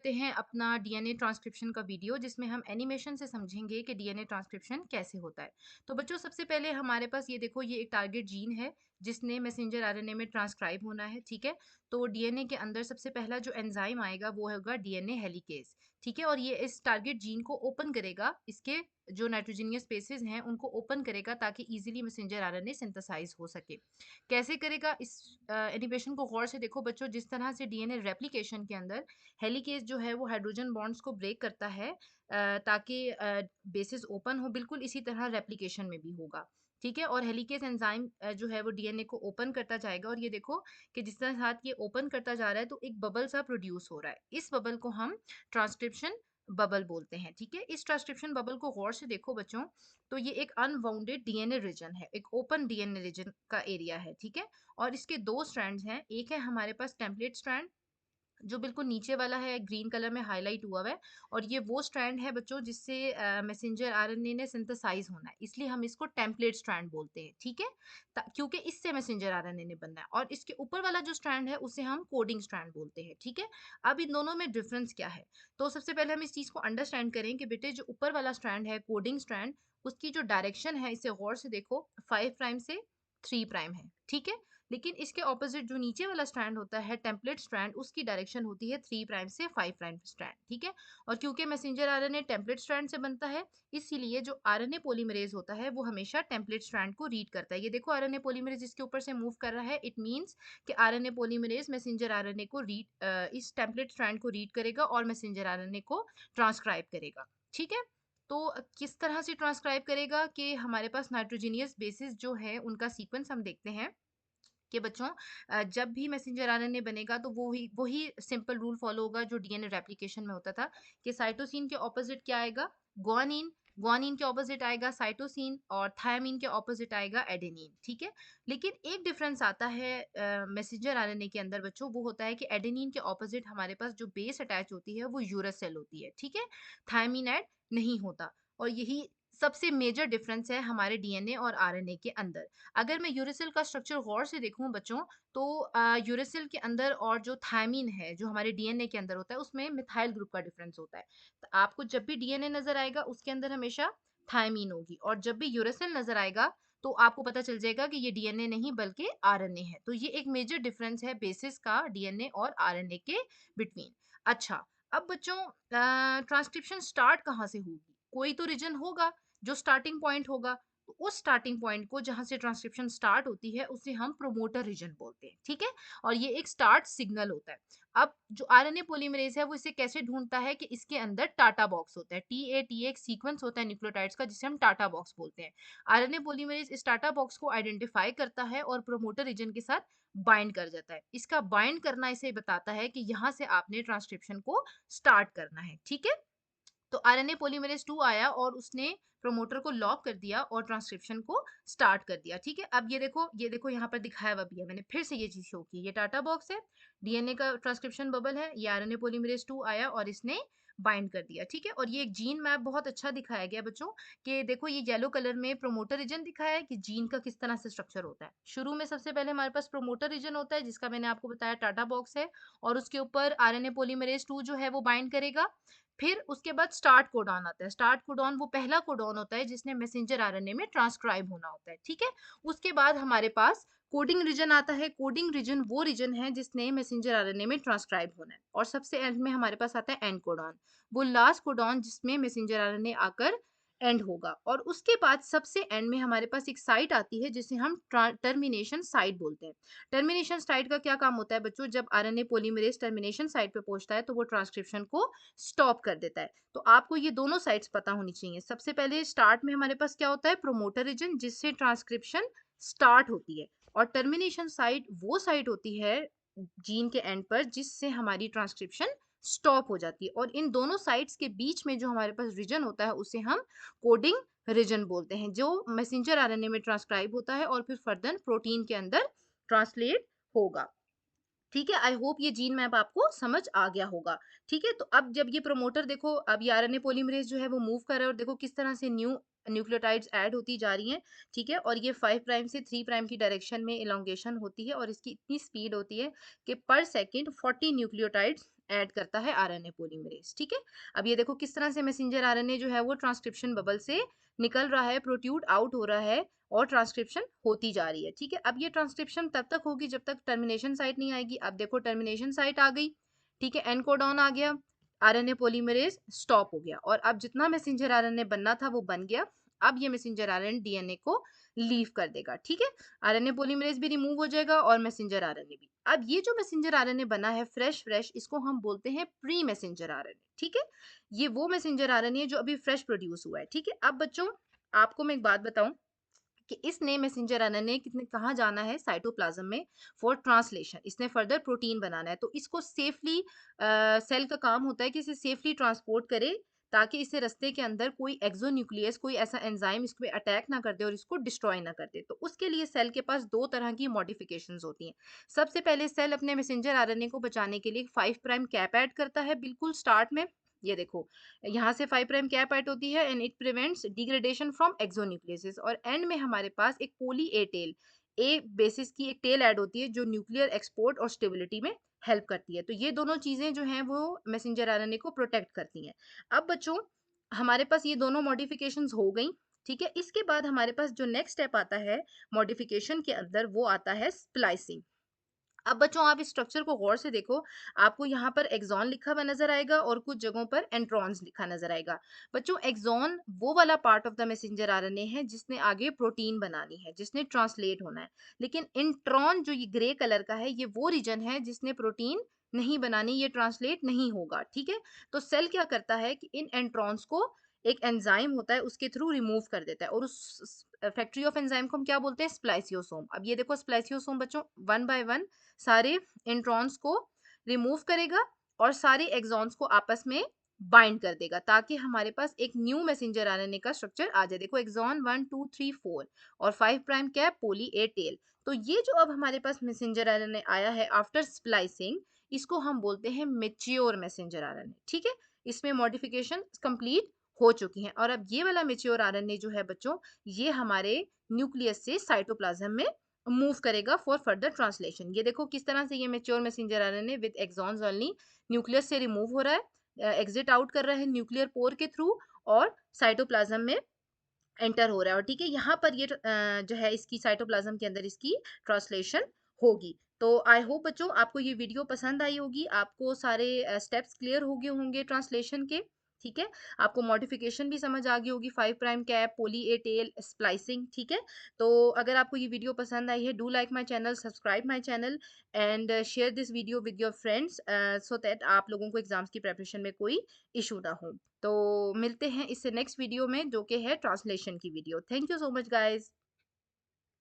करते हैं अपना डीएनए ट्रांसक्रिप्शन का वीडियो जिसमें हम एनिमेशन से समझेंगे कि डीएनए ट्रांसक्रिप्शन कैसे होता है। तो बच्चों सबसे पहले हमारे पास ये देखो ये एक टारगेट जीन है जिसने मैसेंजर आरएनए में ट्रांसक्राइब होना है, ठीक है? तो डीएनए के अंदर सबसे पहला जो एंजाइम आएगा वो होगा डीएनए हेलिकेज, ठीक है? और ये इस टारगेट जीन को ओपन करेगा, इसके जो नाइट्रोजनियस स्पेसेस हैं उनको ओपन करेगा ताकि इजीली मैसेंजर आरएनए सिंथेसाइज हो सके। कैसे करेगा इस एनिमेशन को गौर से देखो बच्चों, जिस तरह से डीएनए रेप्लिकेशन के अंदर हेलिकेज जो है वो हाइड्रोजन बॉन्ड्स को ब्रेक करता है ताकि बेसिस ओपन हो, बिल्कुल इसी तरह रेप्लिकेशन में भी होगा, ठीक है? और हेलिकेज एंजाइम जो है वो डीएनए को ओपन करता जाएगा और ये देखो कि जिस तरह साथ ये ओपन करता जा रहा है तो एक बबल सा प्रोड्यूस हो रहा है। इस बबल को हम ट्रांसक्रिप्शन बबल बोलते हैं, ठीक है? इस ट्रांसक्रिप्शन बबल को गौर से देखो बच्चों, तो ये एक अनबाउंडेड डीएनए रीजन है, एक ओपन डीएनए रीजन का एरिया है, ठीक है? और इसके दो स्ट्रैंड्स हैं, एक है हमारे पास टेम्पलेट स्ट्रैंड जो बिल्कुल नीचे वाला है, ग्रीन कलर में हाईलाइट हुआ हुआ है, और ये वो स्ट्रैंड है बच्चों जिससे मैसेंजर आरएनए ने सिंथेसाइज होना है, इसलिए हम इसको टेम्पलेट स्ट्रैंड बोलते हैं, ठीक है? क्योंकि इससे मैसेंजर आरएनए ने बनना है। और इसके ऊपर वाला जो स्ट्रैंड है उसे हम कोडिंग स्ट्रैंड बोलते हैं, ठीक है? अब इन दोनों में डिफरेंस क्या है? तो सबसे पहले हम इस चीज को अंडरस्टैंड करें कि बेटे जो ऊपर वाला स्ट्रैंड है कोडिंग स्ट्रैंड, उसकी जो डायरेक्शन है इसे गौर से देखो, 5 प्राइम से 3 प्राइम है, ठीक है? लेकिन इसके ऑपोजिट जो नीचे वाला स्ट्रैंड होता है टेम्पलेट स्ट्रैंड, उसकी डायरेक्शन होती है 3 प्राइम से 5 प्राइम स्ट्रैंड, ठीक है? और क्योंकि मैसेंजर आरएनए टेम्पलेट स्ट्रैंड से बनता है, इसीलिए जो आरएनए पॉलीमरेज होता है वो हमेशा टेम्पलेट स्ट्रैंड को रीड करता है। ये देखो आरएनए पॉलीमरेज इसके ऊपर से मूव कर रहा है, इट मींस कि आरएनए पॉलीमरेज मैसेंजर आरएनए को रीड इस टेम्पलेट स्ट्रैंड को रीड करेगा और मैसेंजर आरएनए को ट्रांसक्राइब करेगा, ठीक है? तो किस तरह से ट्रांसक्राइब करेगा कि हमारे पास नाइट्रोजनियस बेसिस जो है उनका सीक्वेंस हम देखते हैं कि बच्चों जब भी मैसेंजर आरएनए बनेगा तो वो ही वही सिंपल रूल फॉलो होगा जो डीएनए रेप्लिकेशन में होता था कि साइटोसिन के ऑपोजिट क्या आएगा, ग्वानिन, ग्वानिन के ऑपोजिट आएगा साइटोसिन, और थायमिन के ऑपोजिट आएगा एडेनिन, ठीक है? लेकिन एक डिफरेंस आता है मैसेंजर आरएनए के अंदर बच्चों, वो होता है कि एडेनिन के ऑपोजिट हमारे पास जो बेस अटैच होती है वो यूरासिल होती है, ठीक है? थायमिन ऐड नहीं होता, और यही सबसे मेजर डिफरेंस है हमारे डीएनए और आरएनए के अंदर। अगर मैं यूरेसिल का स्ट्रक्चर गौर से देखूं बच्चों, तो यूरेसिल के अंदर और जो थायमीन है जो हमारे डीएनए के अंदर होता है उसमें मिथाइल ग्रुप का डिफरेंस होता है। तो आपको जब भी डीएनए नजर आएगा उसके अंदर हमेशा थायमीन होगी, और जब भी यूरेसिल नजर आएगा तो आपको पता चल जाएगा कि ये डीएनए नहीं बल्कि आरएनए है। तो ये एक मेजर डिफरेंस है बेसिस का डीएनए और आरएनए के बिटवीन। अच्छा, अब बच्चों ट्रांसक्रिप्शन स्टार्ट कहाँ से होगी? कोई तो रीजन होगा जो स्टार्टिंग पॉइंट होगा, तो उस स्टार्टिंग पॉइंट को जहां से ट्रांसक्रिप्शन स्टार्ट होती है उसे हम प्रोमोटर रीजन बोलते हैं, ठीक है? और ये एक स्टार्ट सिग्नल होता है। अब जो आरएनए पॉलीमरेज है वो इसे कैसे ढूंढता है कि इसके अंदर टाटा बॉक्स होता है, टी एक सीक्वेंस होता है न्यूक्लियोटाइड्स का जिसे हम टाटा बॉक्स बोलते हैं। आरएनए पॉलीमरेज इस टाटा बॉक्स को आइडेंटिफाई करता है और प्रोमोटर रीजन के साथ बाइंड कर जाता है। इसका बाइंड करना इसे बताता है कि यहाँ से आपने ट्रांसक्रिप्शन को स्टार्ट करना है, ठीक है? तो आरएनए पॉलीमरेज 2 आया और उसने प्रमोटर को लॉक कर दिया और ट्रांसक्रिप्शन को स्टार्ट कर दिया, ठीक है? अब ये देखो यहाँ पर दिखाया हुआ भी है, मैंने फिर से ये चीज शो की, ये टाटा बॉक्स है, डीएनए का ट्रांसक्रिप्शन बबल है, ये आरएनए पॉलीमरेज 2 आया और इसने बाइंड कर दिया, ठीक है? और ये एक जीन मैप बहुत अच्छा दिखाया गया बच्चों, कि देखो ये येलो कलर में प्रोमोटर रीजन दिखाया है कि जीन का किस तरह से स्ट्रक्चर होता है। शुरू में सबसे पहले हमारे पास प्रोमोटर रीजन होता है जिसका मैंने आपको बताया टाटा बॉक्स है, और उसके ऊपर आरएनए पॉलीमरेज 2 जो है वो बाइंड करेगा। फिर उसके बाद स्टार्ट कोडॉन आता है। स्टार्ट कोडॉन वो पहला कोडॉन होता है जिसने मैसेंजर आरएनए में ट्रांसक्राइब होना होता है, ठीक है? उसके बाद हमारे पास कोडिंग रीजन आता है। कोडिंग रीजन वो रीजन है जिसने मैसेंजर आरएनए में ट्रांसक्राइब होना है, और सबसे एंड में हमारे पास आता है एंड कोडॉन, वो लास्ट कोडॉन जिसमें मैसेंजर आरएनए आकर एंड होगा। और उसके बाद सबसे एंड में हमारे पास एक साइट आती है जिसे हम टर्मिनेशन साइट बोलते हैं। टर्मिनेशन साइट का क्या काम होता है बच्चों? जब आरएनए पॉलीमरेज टर्मिनेशन साइट पे पहुंचता है तो वो ट्रांसक्रिप्शन को स्टॉप कर देता है। तो आपको ये दोनों साइट्स पता होनी चाहिए। सबसे पहले स्टार्ट में हमारे पास क्या होता है? प्रोमोटर रीजन जिससे ट्रांसक्रिप्शन स्टार्ट होती है, और टर्मिनेशन साइट वो साइट होती है जीन के एंड पर जिससे हमारी ट्रांसक्रिप्शन स्टॉप हो जाती है। और इन दोनों साइट्स के बीच में जो हमारे पास रीजन होता है उसे हम कोडिंग रीजन बोलते हैं, जो मैसेंजर आरएनए में ट्रांसक्राइब होता है और फिर फर्दर प्रोटीन के अंदर ट्रांसलेट होगा, ठीक है? आई होप ये जीन मैप आपको समझ आ गया होगा, ठीक है? तो अब जब ये प्रमोटर देखो, अब ये आरएनए पॉलीमरेज जो है वो मूव कर रहा है, और देखो किस तरह से न्यू न्यूक्लियोटाइड्स ऐड होती जा रही हैं, ठीक है? और ये 5 प्राइम से 3 प्राइम की डायरेक्शन में इलोंगेशन होती है, और इसकी इतनी स्पीड होती है कि पर सेकंड 40 न्यूक्लियोटाइड्स ऐड करता है आरएनए पॉलीमरेज। ठीक है, अब ये देखो किस तरह से मैसेंजर आरएनए जो है वो ट्रांसक्रिप्शन बबल से निकल रहा है, प्रोट्यूड आउट हो रहा है और ट्रांसक्रिप्शन होती जा रही है। ठीक है, अब ये ट्रांसक्रिप्शन तब तक होगी जब तक टर्मिनेशन साइट नहीं आएगी। अब देखो टर्मिनेशन साइट आ गई, ठीक है, एन कोडॉन आ गया, आरएनए पॉलीमरेज स्टॉप हो गया और अब जितना मैसेंजर आरएनए बनना था वो बन गया। अब ये मैसेंजर आरएनए डीएनए को लीव कर देगा। ठीक है, आरएनए पॉलीमरेज भी रिमूव हो जाएगा और मैसेंजर आरएनए भी। अब ये जो मैसेंजर आरएनए बना है फ्रेश फ्रेश, इसको हम बोलते हैं प्री मैसेंजर आरएनए। ठीक है, ये वो मैसेंजर आरएनए जो अभी फ्रेश प्रोड्यूस हुआ है। ठीक है, अब बच्चों आपको मैं एक बात बताऊं कि इसने मैसेंजर आरएनए कितने कहाँ जाना है, साइटोप्लाज्म में फॉर ट्रांसलेशन। इसने फर्दर प्रोटीन बनाना है, तो इसको सेफली सेल का काम होता है कि इसे सेफली ट्रांसपोर्ट करे ताकि इसे रास्ते के अंदर कोई एक्सोन्यूक्लियस, कोई ऐसा एंजाइम इस पे अटैक ना कर दे और इसको डिस्ट्रॉय ना कर दे। तो उसके लिए सेल के पास दो तरह की मॉडिफिकेशंस होती हैं। सबसे पहले सेल अपने मैसेंजर आरएनए को बचाने के लिए 5 प्राइम कैप ऐड करता है बिल्कुल स्टार्ट में। ये देखो यहाँ से 5 प्राइम कैप ऐड होती है and it prevents degradation from exonuclease और एंड में हमारे पास एक पोली ए टेल, ए बेसिस की एक टेल ऐड होती है जो न्यूक्लियर एक्सपोर्ट और स्टेबिलिटी में हेल्प करती है। तो ये दोनों चीजें जो हैं वो मैसेंजर आरएनए को प्रोटेक्ट करती हैं। अब बच्चों हमारे पास ये दोनों मॉडिफिकेशंस हो गई। ठीक है, इसके बाद हमारे पास जो नेक्स्ट स्टेप आता है मॉडिफिकेशन के अंदर वो आता है स्प्लाइसिंग। अब बच्चों आप इस स्ट्रक्चर को गौर से देखो, आपको यहाँ पर एक्सॉन लिखा हुआ नजर आएगा और कुछ जगहों पर एंट्रॉन्स लिखा नजर आएगा। बच्चों एक्सॉन वो वाला part of the messenger RNA है जिसने आगे प्रोटीन बनानी है, जिसने ट्रांसलेट होना है। लेकिन इंट्रॉन जो ये ग्रे कलर का है, ये वो रीजन है जिसने प्रोटीन नहीं बनानी, ये ट्रांसलेट नहीं होगा। ठीक है, तो सेल क्या करता है कि इन एंट्रॉन्स को एक एंजाइम होता है उसके थ्रू रिमूव कर देता है और उस फैक्ट्री ऑफ एंजाइम को हम क्या बोलते हैं, स्प्लाइसियोसोम। अब ये देखो स्प्लाइसियोसोम बच्चों वन बाय वन सारे इंट्रॉन्स को रिमूव करेगा और सारे एक्सॉन्स को आपस में बाइंड कर देगा ताकि हमारे पास एक न्यू मैसेंजर आरएनए का स्ट्रक्चर आ जाए। देखो एक्सॉन 1 2 3 4 और 5 प्राइम कैप पोली ए टेल। तो ये जो अब हमारे पास मैसेंजर आरएनए आया है आफ्टर स्प्लाइसिंग, इसको हम बोलते हैं मेच्योर मैसेंजर आरएनए। ठीक है, इसमें मॉडिफिकेशन कंप्लीट हो चुकी हैं और अब ये वाला मेच्योर आरएनए जो है बच्चों, ये हमारे न्यूक्लियस से साइटोप्लाज्म में मूव करेगा फॉर फर्दर ट्रांसलेशन। ये देखो किस तरह से ये mature messenger RNA with exons only nucleus से रिमूव हो रहा है, एग्जिट आउट कर रहा है न्यूक्लियर पोर के थ्रू और साइटोप्लाज्म में एंटर हो रहा है। और ठीक है, यहाँ पर ये जो है इसकी साइटोप्लाज्म के अंदर इसकी ट्रांसलेशन होगी। तो आई होप बच्चों आपको ये वीडियो पसंद आई होगी, आपको सारे स्टेप्स क्लियर हो गए होंगे ट्रांसलेशन के। ठीक है, आपको मॉडिफिकेशन भी समझ आ गई होगी, 5 प्राइम कैप, पोली ए टेल, स्प्लाइसिंग। ठीक है, तो अगर आपको ये वीडियो पसंद आई है, do like my channel, subscribe my channel and share this video with your friends so that आप लोगों को एग्जाम्स की प्रिपरेशन में कोई इशू ना हो। तो मिलते हैं इससे नेक्स्ट वीडियो में जो कि है ट्रांसलेशन की video. Thank you so much guys.